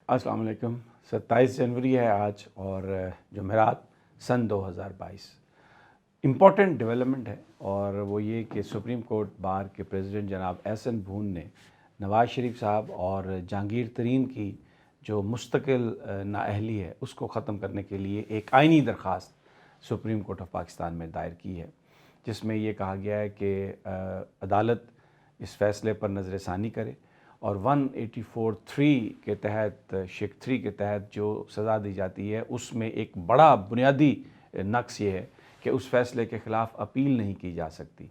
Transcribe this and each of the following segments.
अस्सलाम वालेकुम। 27 जनवरी है आज और जुमेरात सन 2022। इम्पॉर्टेंट डेवलपमेंट है और वो ये कि सुप्रीम कोर्ट बार के प्रेसिडेंट जनाब एहसन भून ने नवाज़ शरीफ साहब और जहांगीर तरीन की जो मुस्तकिल नाअहली है उसको ख़त्म करने के लिए एक आइनी दरख्वास्त सुप्रीम कोर्ट ऑफ पाकिस्तान में दायर की है, जिसमें ये कहा गया है कि अदालत इस फ़ैसले पर नज़रसानी करे और 184(3) के तहत शेख 3 के तहत जो सज़ा दी जाती है उसमें एक बड़ा बुनियादी नक्स ये है कि उस फ़ैसले के ख़िलाफ़ अपील नहीं की जा सकती,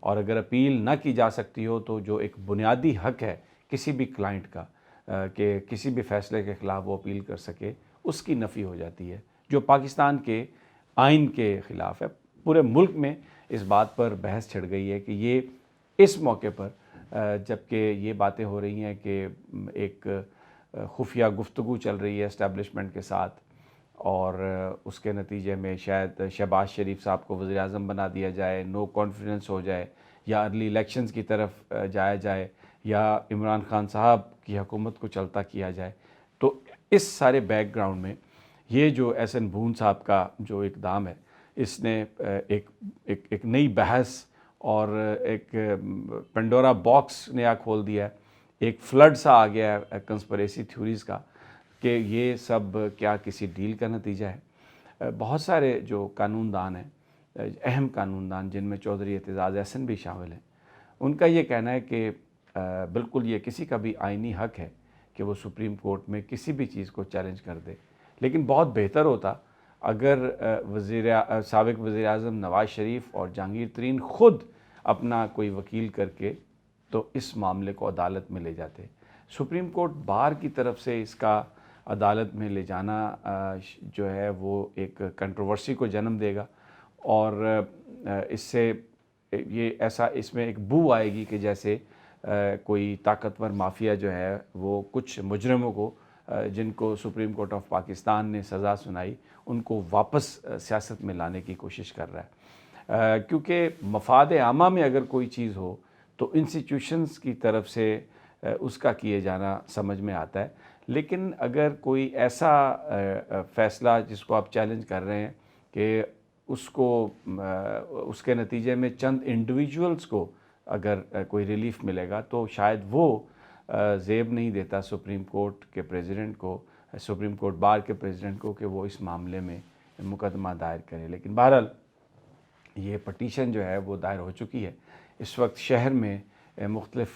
और अगर अपील ना की जा सकती हो तो जो एक बुनियादी हक़ है किसी भी क्लाइंट का कि किसी भी फ़ैसले के ख़िलाफ़ वो अपील कर सके, उसकी नफ़ी हो जाती है, जो पाकिस्तान के आइन के ख़िलाफ़ है। पूरे मुल्क में इस बात पर बहस छिड़ गई है कि ये इस मौके पर जबकि ये बातें हो रही हैं कि एक खुफिया गुफ्तगू चल रही है इस्टेब्लिशमेंट के साथ और उसके नतीजे में शायद शहबाज शरीफ साहब को वज़ीर-ए-आज़म बना दिया जाए, नो कॉन्फिडेंस हो जाए या अर्ली इलेक्शंस की तरफ जाया जाए या इमरान खान साहब की हुकूमत को चलता किया जाए। तो इस सारे बैकग्राउंड में ये जो एहसन भून साहब का जो इक़दाम है, इसने एक नई बहस और एक पेंडोरा बॉक्स नया खोल दिया है। एक फ्लड सा आ गया है कंस्पिरेसी थ्योरीज़ का कि ये सब क्या किसी डील का नतीजा है। बहुत सारे जो कानूनदान हैं, अहम कानूनदान जिनमें चौधरी एतजाज़ एहसन भी शामिल हैं, उनका ये कहना है कि बिल्कुल ये किसी का भी आइनी हक़ है कि वो सुप्रीम कोर्ट में किसी भी चीज़ को चैलेंज कर दे, लेकिन बहुत बेहतर होता अगर साबिक़ वज़ीर-ए-आज़म नवाज़ शरीफ और जहांगीर तरीन ख़ुद अपना कोई वकील करके तो इस मामले को अदालत में ले जाते। सुप्रीम कोर्ट बार की तरफ से इसका अदालत में ले जाना जो है वो एक कंट्रोवर्सी को जन्म देगा और इससे ये ऐसा इसमें एक बू आएगी कि जैसे कोई ताकतवर माफिया जो है वो कुछ मुजरिमों को जिनको सुप्रीम कोर्ट ऑफ पाकिस्तान ने सज़ा सुनाई उनको वापस सियासत में लाने की कोशिश कर रहा है। क्योंकि मफाद आमा में अगर कोई चीज़ हो तो इंस्टीट्यूशंस की तरफ से उसका किए जाना समझ में आता है, लेकिन अगर कोई ऐसा फ़ैसला जिसको आप चैलेंज कर रहे हैं कि उसको उसके नतीजे में चंद इंडिविजुअल्स को अगर कोई रिलीफ मिलेगा तो शायद वो ज़ेब नहीं देता सुप्रीम कोर्ट के प्रेसिडेंट को, सुप्रीम कोर्ट बार के प्रेसिडेंट को कि वो इस मामले में मुकदमा दायर करे। लेकिन बहरहाल ये पटिशन जो है वो दायर हो चुकी है। इस वक्त शहर में मुख्तलिफ़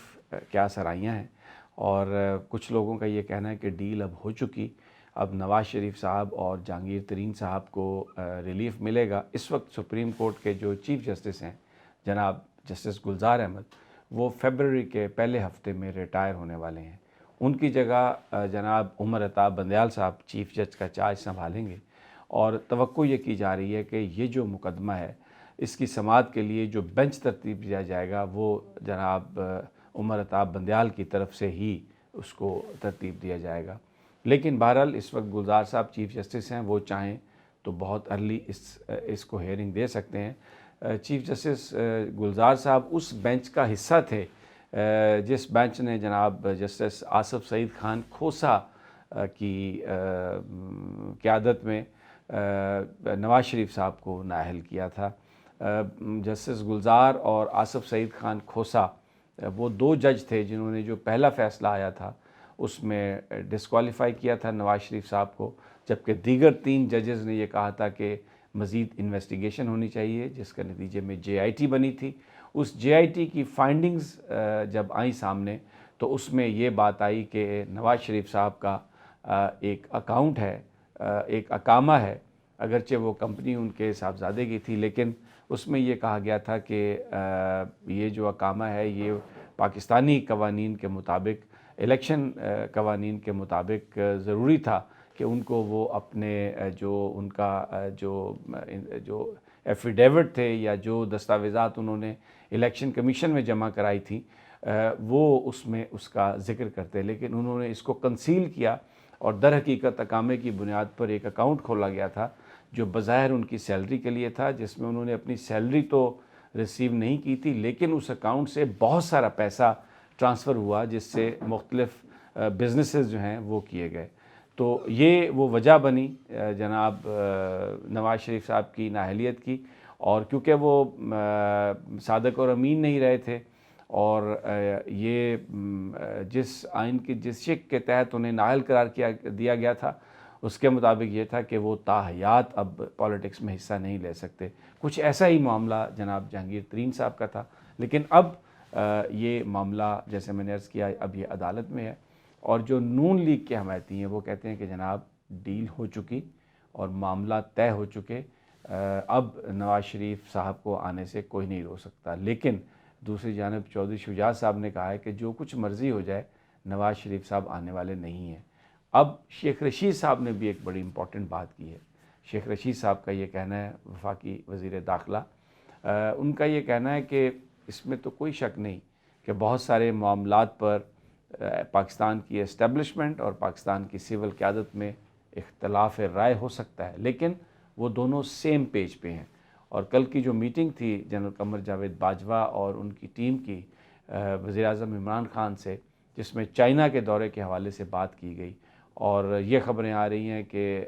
क्या सराइयाँ हैं और कुछ लोगों का ये कहना है कि डील अब हो चुकी, अब नवाज़ शरीफ साहब और जहांगीर तरीन साहब को रिलीफ मिलेगा। इस वक्त सुप्रीम कोर्ट के जो चीफ़ जस्टिस हैं जनाब जस्टिस गुलजार अहमद, वो फरवरी के पहले हफ्ते में रिटायर होने वाले हैं। उनकी जगह जनाब उमर अताब बंदयाल साहब चीफ़ जज का चार्ज संभालेंगे और तवक्को ये की जा रही है कि ये जो मुकदमा है इसकी समाअत के लिए जो बेंच तरतीब दिया जाएगा वो जनाब उमर अताब बंदयाल की तरफ से ही उसको तरतीब दिया जाएगा। लेकिन बहरहाल इस वक्त गुलजार साहब चीफ़ जस्टिस हैं, वो चाहें तो बहुत अर्ली इसको हेयरिंग दे सकते हैं। चीफ़ जस्टिस गुलजार साहब उस बेंच का हिस्सा थे जिस बेंच ने जनाब जस्टिस आसिफ सईद खान खोसा की क़यादत में नवाज़ शरीफ साहब को नाअहल किया था। जस्टिस गुलजार और आसिफ सईद खान खोसा वो दो जज थे जिन्होंने जो पहला फ़ैसला आया था उसमें डिस्क्वालीफाई किया था नवाज़ शरीफ साहब को, जबकि दीगर 3 जजेस ने ये कहा था कि मज़ीद इन्वेस्टिगेशन होनी चाहिए, जिसके नतीजे में JIT बनी थी। उस JIT की फाइंडिंग्स जब आई सामने तो उसमें ये बात आई कि नवाज़ शरीफ साहब का एक अकाउंट है, एक अकामा है, अगरचे वो कंपनी उनके साहबजादे की थी, लेकिन उसमें ये कहा गया था कि ये जो अकामा है ये पाकिस्तानी कवानीन के मुताबिक, इलेक्शन कवानीन के मुताबिक ज़रूरी था कि उनको वो अपने जो उनका जो एफिडेविट थे या जो दस्तावेज़ात उन्होंने इलेक्शन कमीशन में जमा कराई थी वो उसमें उसका ज़िक्र करते, लेकिन उन्होंने इसको कंसील किया और दर हकीकत अकामे की बुनियाद पर एक अकाउंट खोला गया था जो बज़ाहिर उनकी सैलरी के लिए था, जिसमें उन्होंने अपनी सैलरी तो रिसीव नहीं की थी, लेकिन उस अकाउंट से बहुत सारा पैसा ट्रांसफ़र हुआ जिससे मुख्तलिफ़ बिज़नेसेस जो हैं वो किए गए। تو یہ وہ وجہ بنی جناب نواز شریف صاحب کی نااہلیت کی، اور کیونکہ وہ صادق اور امین نہیں رہے تھے، اور یہ جس آئین کی جس شق کے تحت انہیں نااہل قرار دیا گیا تھا اس کے مطابق یہ تھا کہ وہ تاحیات اب پالیٹکس میں حصہ نہیں لے سکتے۔ کچھ ایسا ہی معاملہ جناب جہانگیر ترین صاحب کا تھا، لیکن اب یہ معاملہ جیسے میں نے عرض کیا اب یہ عدالت میں ہے، اور جو نون لیگ کے حمایتی ہیں وہ کہتے ہیں کہ جناب ڈیل ہو چکی اور معاملہ طے ہو چکے، اب نواز شریف صاحب کو آنے سے کوئی نہیں روک سکتا۔ لیکن دوسری جانب چودھری شجاعت صاحب نے کہا ہے کہ جو کچھ مرضی ہو جائے نواز شریف صاحب آنے والے نہیں ہیں۔ اب شیخ رشید صاحب نے بھی ایک بڑی امپورٹنٹ بات کی ہے۔ شیخ رشید صاحب کا یہ کہنا ہے، وفاقی وزیر داخلہ، ان کا یہ کہنا ہے کہ اس میں تو کوئی شک نہیں کہ بہت سارے معاملات پر پاکستان کی اسٹیبلشمنٹ اور پاکستان کی سول قیادت میں اختلاف رائے ہو سکتا ہے، لیکن وہ دونوں سیم پیج پہ ہیں۔ اور کل کی جو میٹنگ تھی جنرل قمر جاوید باجوہ اور ان کی ٹیم کی وزیر اعظم عمران خان سے، جس میں چائنا کے دورے کے حوالے سے بات کی گئی، اور یہ خبریں آ رہی ہیں کہ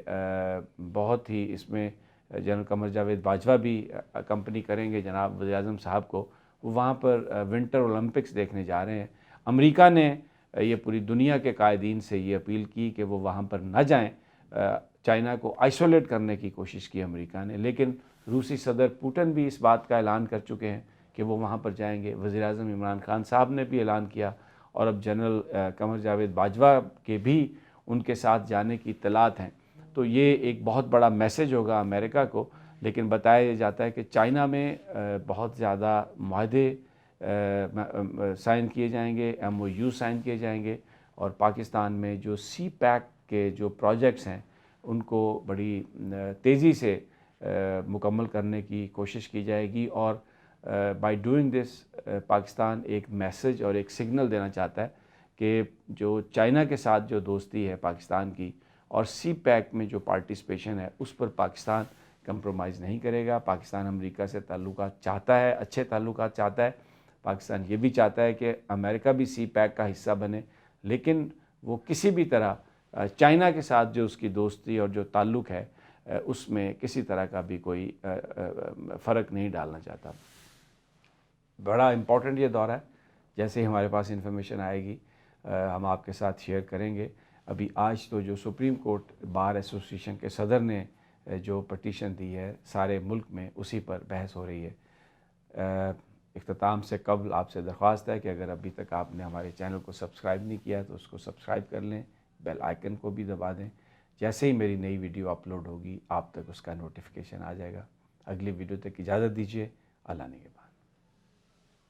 بہت ہی اس میں جنرل قمر جاوید باجوہ بھی اکمپنی کریں گے جناب وزیر اعظم صاحب کو، وہ وہاں پر ونٹر اولمپکس دیکھنے جا رہے ہیں۔ امریکہ نے یہ پوری دنیا کے قائدین سے یہ اپیل کی کہ وہ وہاں پر نہ جائیں، چائنا کو آئسولیٹ کرنے کی کوشش کی امریکہ نے، لیکن روسی صدر پوٹن بھی اس بات کا اعلان کر چکے ہیں کہ وہ وہاں پر جائیں گے۔ وزیر اعظم عمران خان صاحب نے بھی اعلان کیا، اور اب جنرل قمر جاوید باجوہ کے بھی ان کے ساتھ جانے کی اطلاعات ہیں۔ تو یہ ایک بہت بڑا میسج ہوگا امریکہ کو، لیکن بتایا جاتا ہے کہ چائنا میں بہت زیادہ معاہدے سائن کیے جائیں گے، MOU سائن کیے جائیں گے، اور پاکستان میں جو سی پیک کے جو پروجیکٹس ہیں ان کو بڑی تیزی سے مکمل کرنے کی کوشش کی جائے گی، اور بائی ڈوئنگ دس پاکستان ایک میسج اور ایک سگنل دینا چاہتا ہے کہ جو چائنا کے ساتھ جو دوستی ہے پاکستان کی اور سی پیک میں جو پارٹیسپیشن ہے اس پر پاکستان کمپرومائز نہیں کرے گا۔ پاکستان امریکہ سے تعلقات چاہتا ہے، اچھے تعلقات چاہتا ہے، پاکستان یہ بھی چاہتا ہے کہ امریکہ بھی سی پیک کا حصہ بنے، لیکن وہ کسی بھی طرح چائنا کے ساتھ جو اس کی دوستی اور جو تعلق ہے اس میں کسی طرح کا بھی کوئی فرق نہیں ڈالنا چاہتا۔ بڑا امپورٹنٹ یہ دورہ ہے، جیسے ہی ہمارے پاس انفارمیشن آئے گی ہم آپ کے ساتھ شیئر کریں گے۔ ابھی آج تو جو سپریم کورٹ بار ایسوسیشن کے صدر نے جو پٹیشن دی ہے سارے ملک میں، اسی پر بحث ہو رہی ہے۔ اختتام سے قبل آپ سے درخواست ہے کہ اگر ابھی تک آپ نے ہمارے چینل کو سبسکرائب نہیں کیا تو اس کو سبسکرائب کر لیں، بیل آئیکن کو بھی دبا دیں، جیسے ہی میری نئی ویڈیو اپلوڈ ہوگی آپ تک اس کا نوٹیفیکیشن آ جائے گا۔ اگلی ویڈیو تک اجازت دیجیے، اللہ نگہبان۔